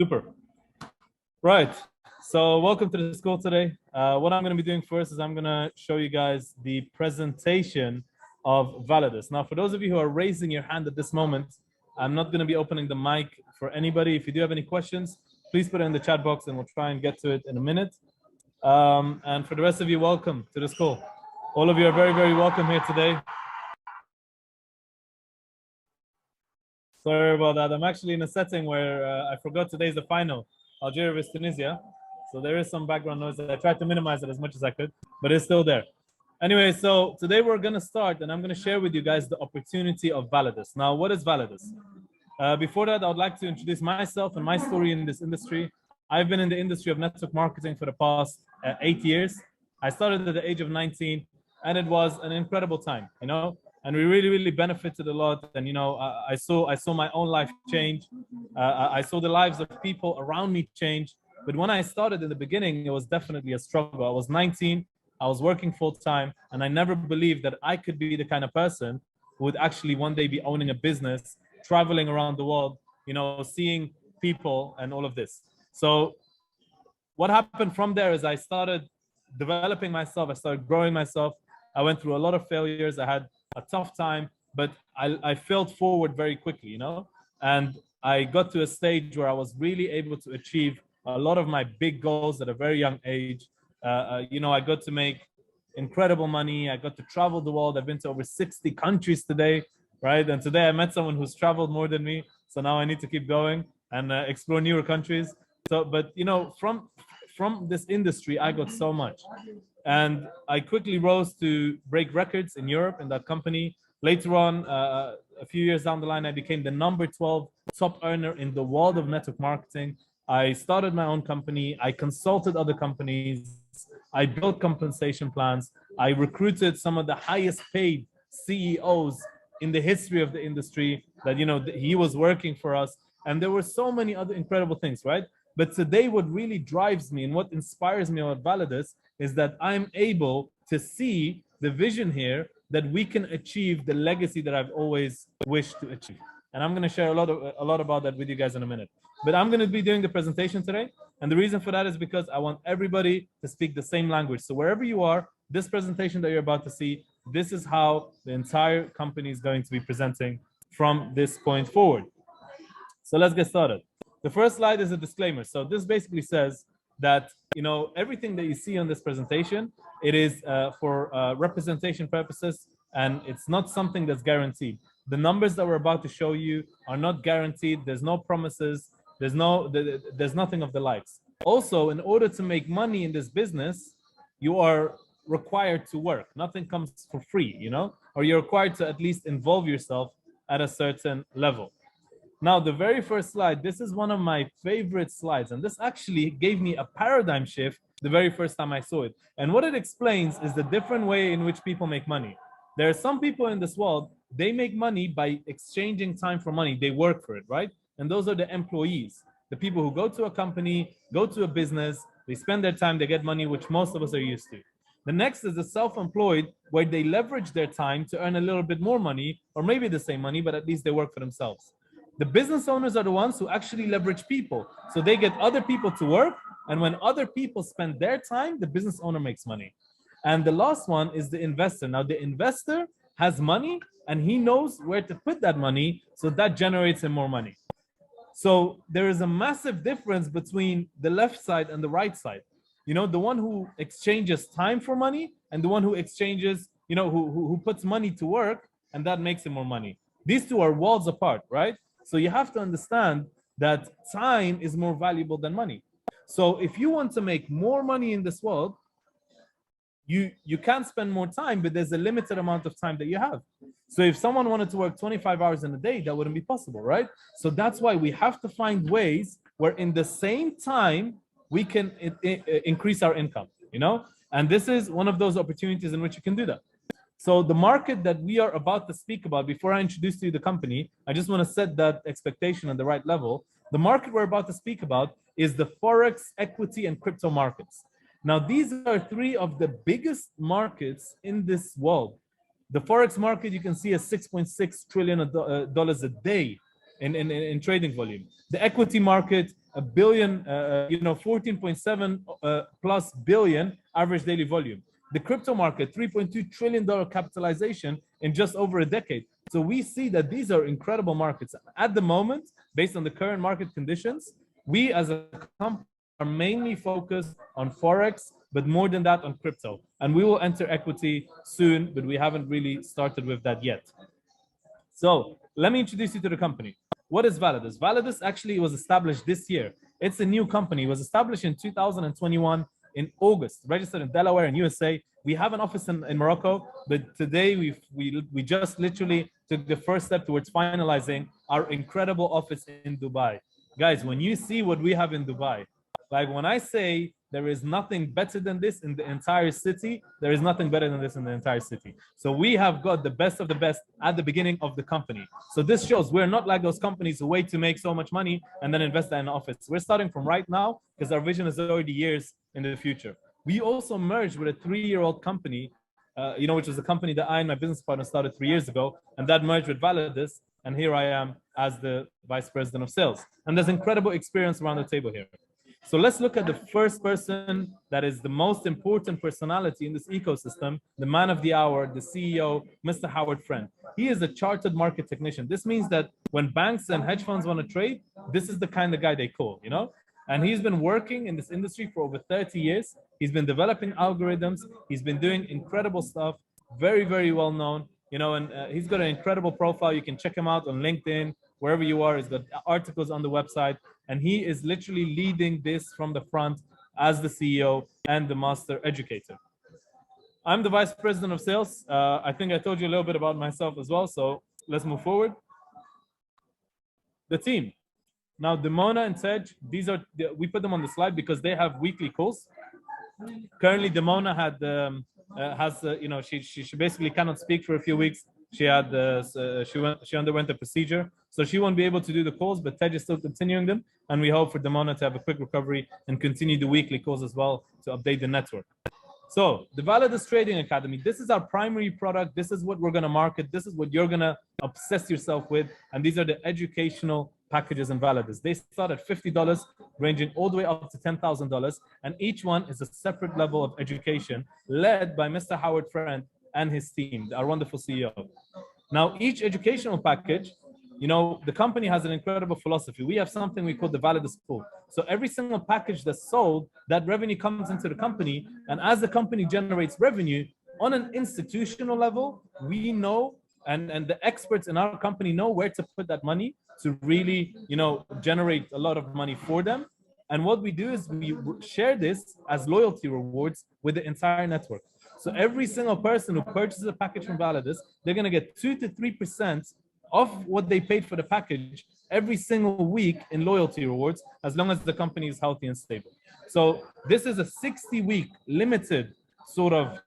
Super. Right. So welcome to the school today. What I'm going to be doing first is I'm going to show you guys the presentation of Validus. Now, for those of you who are raising your hand at this moment, I'm not going to be opening the mic for anybody. If you do have any questions, please put it in the chat box and we'll try and get to it in a minute. And for the rest of you, welcome to the school. All of you are very, very welcome here today. Sorry about that. I'm actually in a setting where I forgot today's the final, Algeria vs Tunisia. So there is some background noise. I tried to minimize it as much as I could, but it's still there. Anyway, so today we're going to start and I'm going to share with you guys the opportunity of Validus. Now, what is Validus? Before that, I would like to introduce myself and my story in this industry. I've been in the industry of network marketing for the past 8 years. I started at the age of 19 and it was an incredible time, you know, and we really benefited a lot. And, you know, I saw my own life change. I saw the lives of people around me change. But when I started in the beginning, it was definitely a struggle. I was 19, I was working full time, and I never believed that I could be the kind of person who would actually one day be owning a business, traveling around the world, you know, seeing people and all of this. So what happened from there is I started developing myself. I started growing myself. I went through a lot of failures. I had a tough time, but I failed forward very quickly, you know, and I got to a stage where I was really able to achieve a lot of my big goals at a very young age. You know, I got to make incredible money. I got to travel the world. I've been to over 60 countries today, right? And today I met someone who's traveled more than me. So now I need to keep going and explore newer countries. So, but you know, from this industry, I got so much. And I quickly rose to break records in Europe in that company. Later on, a few years down the line, I became the number 12 top earner in the world of network marketing. I started my own company. I consulted other companies. I built compensation plans. I recruited some of the highest paid CEOs in the history of the industry that, you know, he was working for us. And there were so many other incredible things, right? But today, what really drives me and what inspires me about Validus is that I'm able to see the vision here that we can achieve the legacy that I've always wished to achieve. And I'm going to share a lot about that with you guys in a minute. But I'm going to be doing the presentation today. And the reason for that is because I want everybody to speak the same language. So wherever you are, this presentation that you're about to see, this is how the entire company is going to be presenting from this point forward. So let's get started. The first slide is a disclaimer. So this basically says that, you know, everything that you see on this presentation, it is for representation purposes, and it's not something that's guaranteed. The numbers that we're about to show you are not guaranteed. There's no promises. There's nothing of the likes. Also, in order to make money in this business, you are required to work. Nothing comes for free, you know, or you're required to at least involve yourself at a certain level. Now, the very first slide, this is one of my favorite slides. And this actually gave me a paradigm shift the very first time I saw it. And what it explains is the different way in which people make money. There are some people in this world, they make money by exchanging time for money. They work for it, right? And those are the employees, the people who go to a company, go to a business, they spend their time, they get money, which most of us are used to. The next is the self-employed, where they leverage their time to earn a little bit more money, or maybe the same money, but at least they work for themselves. The business owners are the ones who actually leverage people. So they get other people to work. And when other people spend their time, the business owner makes money. And the last one is the investor. Now, the investor has money and he knows where to put that money. So that generates him more money. So there is a massive difference between the left side and the right side. You know, the one who exchanges time for money and the one who exchanges, you know, who puts money to work, and that makes him more money. These two are worlds apart, right? So you have to understand that time is more valuable than money. So if you want to make more money in this world, you can spend more time, but there's a limited amount of time that you have. So if someone wanted to work 25 hours in a day, that wouldn't be possible, right? So that's why we have to find ways where in the same time, we can increase our income, you know? And this is one of those opportunities in which you can do that. So the market that we are about to speak about, before I introduce to you the company, I just want to set that expectation on the right level. The market we're about to speak about is the Forex, equity, and crypto markets. Now, these are three of the biggest markets in this world. The Forex market, you can see, is $6.6 trillion a day in trading volume. The equity market, a billion, 14.7 plus billion average daily volume. The crypto market, $3.2 trillion capitalization in just over a decade. So we see that these are incredible markets. At the moment, based on the current market conditions, we as a company are mainly focused on Forex, but more than that on crypto. And we will enter equity soon, but we haven't really started with that yet. So let me introduce you to the company. What is Validus? Validus actually was established this year. It's a new company. It was established in 2021 in August, registered in Delaware and USA. We have an office in Morocco, but today we just literally took the first step towards finalizing our incredible office in Dubai. Guys, when you see what we have in Dubai, like when I say there is nothing better than this in the entire city, there is nothing better than this in the entire city. So we have got the best of the best at the beginning of the company. So this shows we're not like those companies who wait to make so much money and then invest that in an office. We're starting from right now because our vision is already years in the future. We also merged with a 3-year-old company, which was a company that I and my business partner started 3 years ago, and that merged with Validus. And here I am as the vice president of sales. And there's incredible experience around the table here. So let's look at the first person that is the most important personality in this ecosystem, the man of the hour, the CEO, Mr. Howard Friend. He is a chartered market technician. This means that when banks and hedge funds want to trade, this is the kind of guy they call, And he's been working in this industry for over 30 years. He's been developing algorithms. He's been doing incredible stuff, very, very well known, and he's got an incredible profile. You can check him out on LinkedIn, wherever you are. He's got articles on the website. And he is literally leading this from the front as the CEO and the master educator. I'm the vice president of sales. I think I told you a little bit about myself as well. So let's move forward. The team. Now, Demona and Tej, we put them on the slide because they have weekly calls. Currently, Demona she basically cannot speak for a few weeks. She underwent a procedure, so she won't be able to do the calls, but Tej is still continuing them, and we hope for Demona to have a quick recovery and continue the weekly calls as well to update the network. So the Validus Trading Academy, this is our primary product. This is what we're going to market. This is what you're going to obsess yourself with, and these are the educational packages in Validus. They start at $50, ranging all the way up to $10,000, and each one is a separate level of education led by Mr. Howard Friend and his team, our wonderful CEO. Now, each educational package, the company has an incredible philosophy. We have something we call the Validus pool. So every single package that's sold, that revenue comes into the company, and as the company generates revenue, on an institutional level, we know, and the experts in our company know where to put that money to really, generate a lot of money for them. And what we do is we share this as loyalty rewards with the entire network. So every single person who purchases a package from Validus, they're going to get 2 to 3% of what they paid for the package every single week in loyalty rewards, as long as the company is healthy and stable. So this is a 60-week limited sort of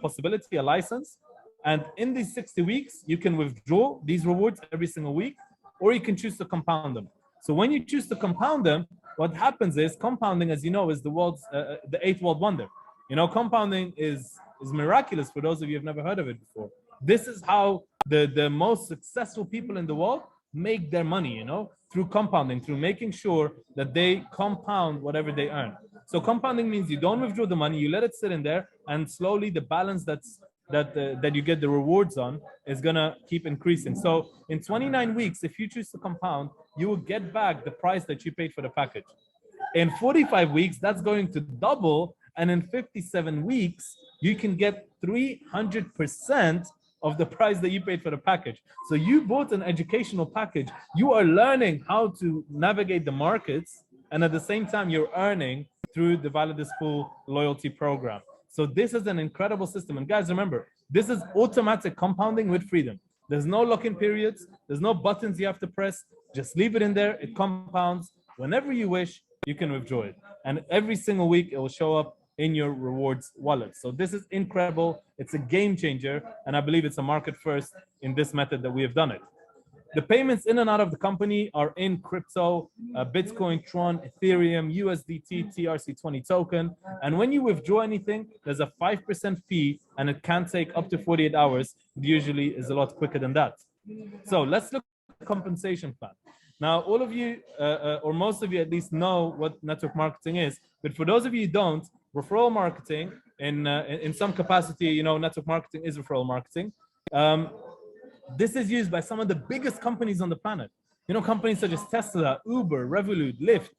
possibility, a license. And in these 60 weeks, you can withdraw these rewards every single week, or you can choose to compound them. So when you choose to compound them, what happens is compounding, as you know, is the world's the 8th world wonder. Compounding is miraculous for those of you who have never heard of it before. This is how the most successful people in the world make their money, through compounding, through making sure that they compound whatever they earn. So compounding means you don't withdraw the money, you let it sit in there, and slowly the balance that you get the rewards on is gonna keep increasing. So in 29 weeks, if you choose to compound, you will get back the price that you paid for the package. In 45 weeks, that's going to double, and in 57 weeks, you can get 300% of the price that you paid for the package. So you bought an educational package. You are learning how to navigate the markets, and at the same time, you're earning through the Validus Pool loyalty program. So this is an incredible system. And guys, remember, this is automatic compounding with freedom. There's no lock-in periods. There's no buttons you have to press. Just leave it in there. It compounds. Whenever you wish, you can withdraw it. And every single week, it will show up in your rewards wallet. So this is incredible. It's a game changer. And I believe it's a market first in this method that we have done it. The payments in and out of the company are in crypto, Bitcoin, Tron, Ethereum, USDT, TRC20 token. And when you withdraw anything, there's a 5% fee, and it can take up to 48 hours. It usually is a lot quicker than that. So let's look compensation plan. Now, all of you, or most of you at least, know what network marketing is. But for those of you who don't, referral marketing, in some capacity, you know, network marketing is referral marketing. This is used by some of the biggest companies on the planet. You know, companies such as Tesla, Uber, Revolut, Lyft,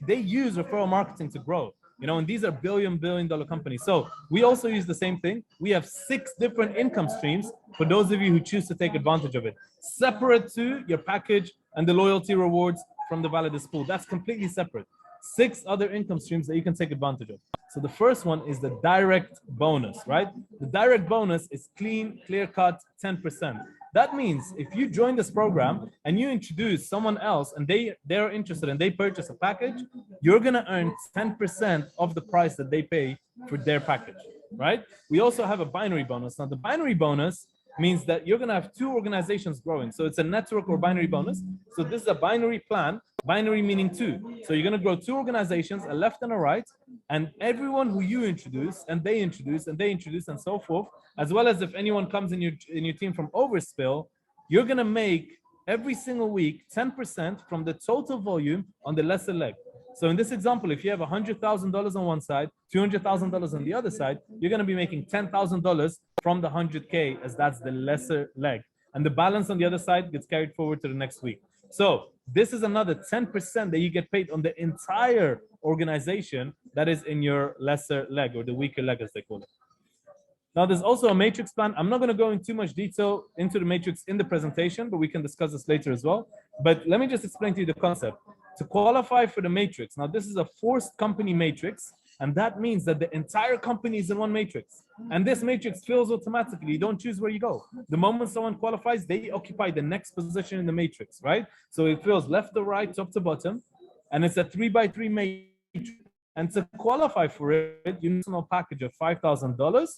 they use referral marketing to grow. You know, and these are billion dollar companies. So we also use the same thing. We have 6 different income streams for those of you who choose to take advantage of it, separate to your package and the loyalty rewards from the Validus pool. That's completely separate. 6 other income streams that you can take advantage of. So the first one is the direct bonus, right? The direct bonus is clean, clear-cut, 10%. That means if you join this program and you introduce someone else and they're interested and they purchase a package, you're gonna earn 10% of the price that they pay for their package, right? We also have a binary bonus. Now the binary bonus means that you're gonna have 2 organizations growing. So it's a network or binary bonus. So this is a binary plan, binary meaning 2. So you're gonna grow 2 organizations, a left and a right, and everyone who you introduce and they introduce and they introduce and so forth, as well as if anyone comes in your team from overspill, you're gonna make every single week 10% from the total volume on the lesser leg. So in this example, if you have $100,000 on one side, $200,000 on the other side, you're going to be making $10,000 from the 100K, as that's the lesser leg. And the balance on the other side gets carried forward to the next week. So this is another 10% that you get paid on the entire organization that is in your lesser leg, or the weaker leg as they call it. Now there's also a matrix plan. I'm not going to go in too much detail into the matrix in the presentation, but we can discuss this later as well. But let me just explain to you the concept. To qualify for the matrix, now this is a forced company matrix, and that means that the entire company is in one matrix. And this matrix fills automatically. You don't choose where you go. The moment someone qualifies, they occupy the next position in the matrix, right? So it fills left to right, top to bottom, and it's a 3x3 matrix. And to qualify for it, you need a package of $5,000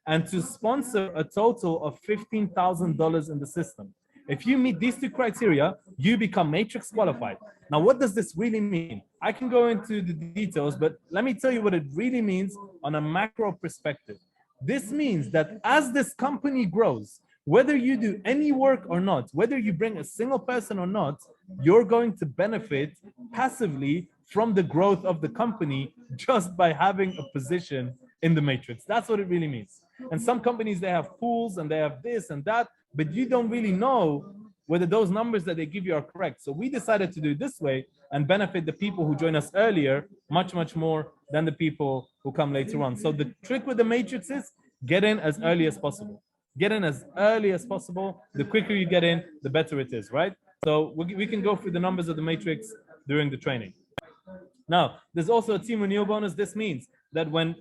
and to sponsor a total of $15,000 in the system. If you meet these 2 criteria, you become matrix qualified. Now, what does this really mean? I can go into the details, but let me tell you what it really means on a macro perspective. This means that as this company grows, whether you do any work or not, whether you bring a single person or not, you're going to benefit passively from the growth of the company just by having a position in the matrix. That's what it really means. And some companies, they have pools and they have this and that, but you don't really know whether those numbers that they give you are correct. So we decided to do it this way and benefit the people who join us earlier much more than the people who come later on. So the trick with the matrix is get in as early as possible. Get in as early as possible. The quicker you get in, the better it is, right? So we can go through the numbers of the matrix during the training. Now, there's also a team renewal bonus. This means that when,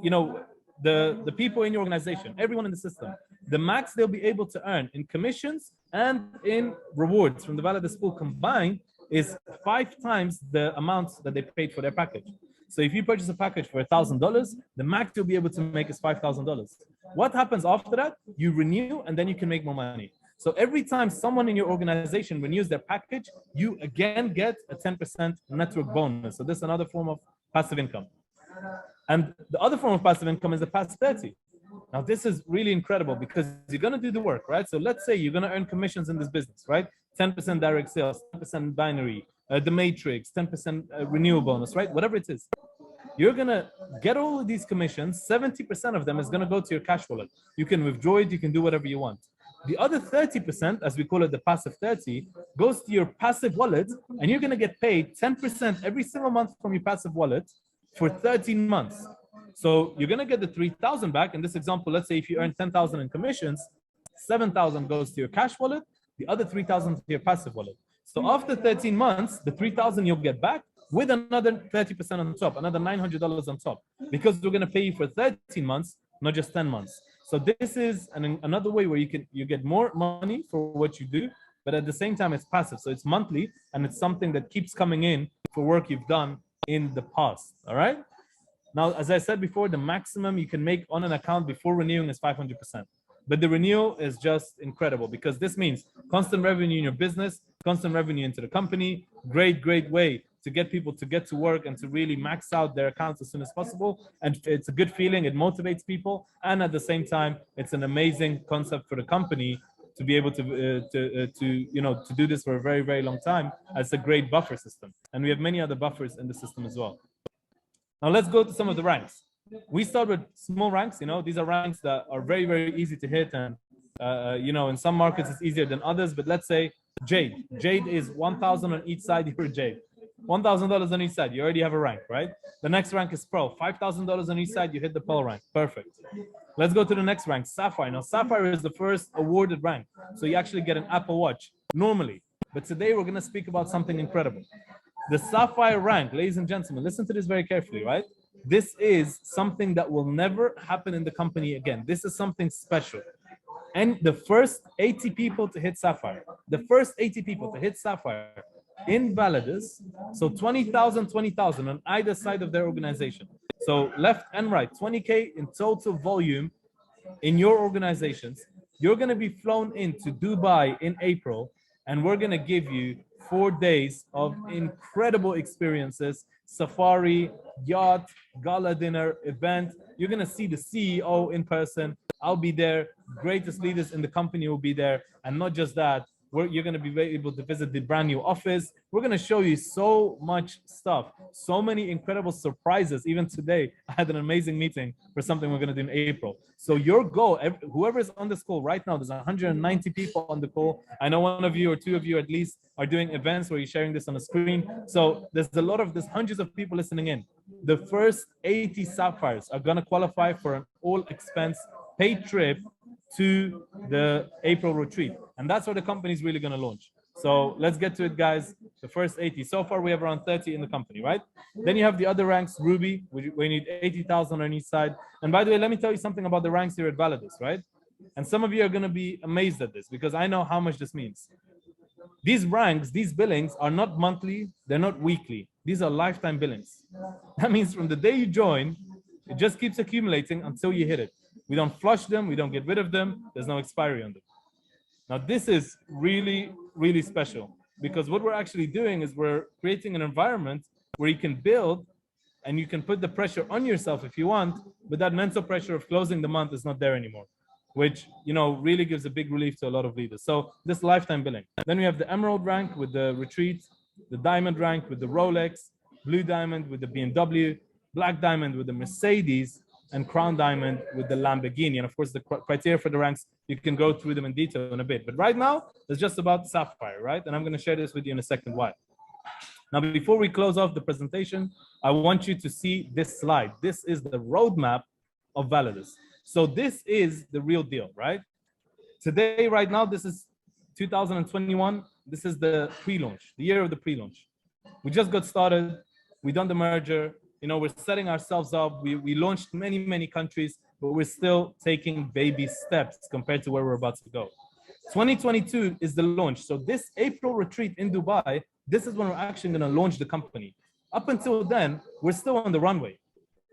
you know, the people in your organization, everyone in the system, the max they'll be able to earn in commissions and in rewards from the Validus pool combined is 5 times the amount that they paid for their package. So if you purchase a package for $1,000, the max you'll be able to make is $5,000. What happens after that? You renew and then you can make more money. So every time someone in your organization renews their package, you again get a 10% network bonus. So this is another form of passive income. And the other form of passive income is the past 30. Now, this is really incredible because you're going to do the work, right? So let's say you're going to earn commissions in this business, right? 10% direct sales, 10% binary, the matrix, 10% renewal bonus, right? Whatever it is. You're going to get all of these commissions. 70% of them is going to go to your cash wallet. You can withdraw it. You can do whatever you want. The other 30%, as we call it, the passive 30, goes to your passive wallet, and you're going to get paid 10% every single month from your passive wallet for 13 months. So you're going to get the 3,000 back. In this example, let's say if you earn 10,000 in commissions, 7,000 goes to your cash wallet, the other 3,000 to your passive wallet. So after 13 months, the 3,000 you'll get back with another 30% on top, another $900 on top, because we're going to pay you for 13 months, not just 10 months. So this is another way where you get more money for what you do, but at the same time, it's passive. So it's monthly, and it's something that keeps coming in for work you've done in the past. All right. Now, as I said before, the maximum you can make on an account before renewing is 500%. But the renewal is just incredible because this means constant revenue in your business, constant revenue into the company. Great way to get people to get to work and to really max out their accounts as soon as possible. And it's a good feeling. It motivates people. And at the same time, it's an amazing concept for the company to be able to you know, to do this for a very, very long time. As a great buffer system, and we have many other buffers in the system as well. Now let's go to some of the ranks. We start with small ranks. You know, these are ranks that are very, very easy to hit, and you know, in some markets it's easier than others. But let's say Jade. Jade is 1,000 on each side. You're Jade. $1,000 on each side. You already have a rank, right? The next rank is Pro. $5,000 on each side. You hit the Pearl rank. Perfect. Let's go to the next rank, Sapphire. Now, Sapphire is the first awarded rank, so you actually get an Apple Watch normally. But today we're going to speak about something incredible. The Sapphire rank, ladies and gentlemen, listen to this very carefully, right? This is something that will never happen in the company again. This is something special. And the first 80 people to hit Sapphire, the first 80 people to hit Sapphire in Validus, so 20,000, 20,000 on either side of their organization. So left and right, 20K in total volume in your organizations. You're going to be flown into Dubai in April, and we're going to give you 4 days of incredible experiences, safari, yacht, gala dinner, event. You're going to see the CEO in person. I'll be there. Greatest leaders in the company will be there. And not just that, you're going to be able to visit the brand new office. We're going to show you so much stuff, so many incredible surprises. Even today, I had an amazing meeting for something we're going to do in April. So your goal, whoever is on this call right now, there's 190 people on the call. I know one of you or two of you at least are doing events where you're sharing this on the screen. So there's hundreds of people listening in. The first 80 Sapphires are going to qualify for an all-expense paid trip to the April retreat. And that's where the company is really going to launch. So let's get to it, guys. The first 80. So far, we have around 30 in the company, right? Then you have the other ranks, Ruby, we need 80,000 on each side. And by the way, let me tell you something about the ranks here at Validus, right? And some of you are going to be amazed at this because I know how much this means. These ranks, these billings are not monthly. They're not weekly. These are lifetime billings. That means from the day you join, it just keeps accumulating until you hit it. We don't flush them. We don't get rid of them. There's no expiry on them. Now, this is really, really special because what we're actually doing is we're creating an environment where you can build and you can put the pressure on yourself if you want, but that mental pressure of closing the month is not there anymore, which, you know, really gives a big relief to a lot of leaders. So this lifetime billing. Then we have the Emerald rank with the retreat, the Diamond rank with the Rolex, Blue Diamond with the BMW, Black Diamond with the Mercedes, and Crown Diamond with the Lamborghini. And of course, the criteria for the ranks, you can go through them in detail in a bit. But right now, it's just about Sapphire, right? And I'm going to share this with you in a second why. Now, before we close off the presentation, I want you to see this slide. This is the roadmap of Validus. So this is the real deal, right? Today, right now, this is 2021. This is the pre-launch, the year of the pre-launch. We just got started. We done the merger. You know, we're setting ourselves up. We launched many, many countries, but we're still taking baby steps compared to where we're about to go. 2022 is the launch. So this April retreat in Dubai, this is when we're actually going to launch the company. Up until then, we're still on the runway.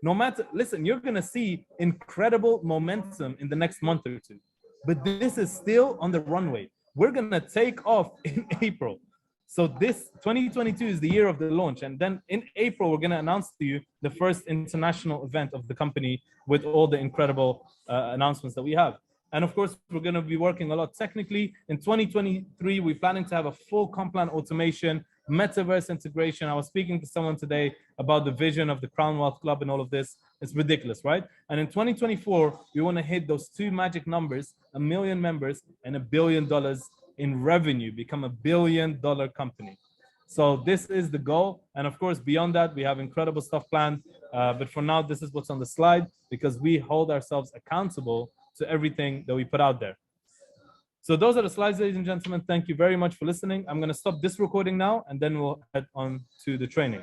No matter, listen, you're going to see incredible momentum in the next month or two, but this is still on the runway. We're going to take off in April. So this 2022 is the year of the launch. And then in April, we're going to announce to you the first international event of the company with all the incredible announcements that we have. And of course, we're going to be working a lot technically. In 2023, we're planning to have a full compliant automation, metaverse integration. I was speaking to someone today about the vision of the Crown Wealth Club and all of this. It's ridiculous, right? And in 2024, we want to hit those two magic numbers, 1 million members and $1 billion in revenue, become $1 billion company. So this is the goal. And of course, beyond that, we have incredible stuff planned. But for now, this is what's on the slide because we hold ourselves accountable to everything that we put out there. So those are the slides, ladies and gentlemen. Thank you very much for listening. I'm going to stop this recording now, and then we'll head on to the training.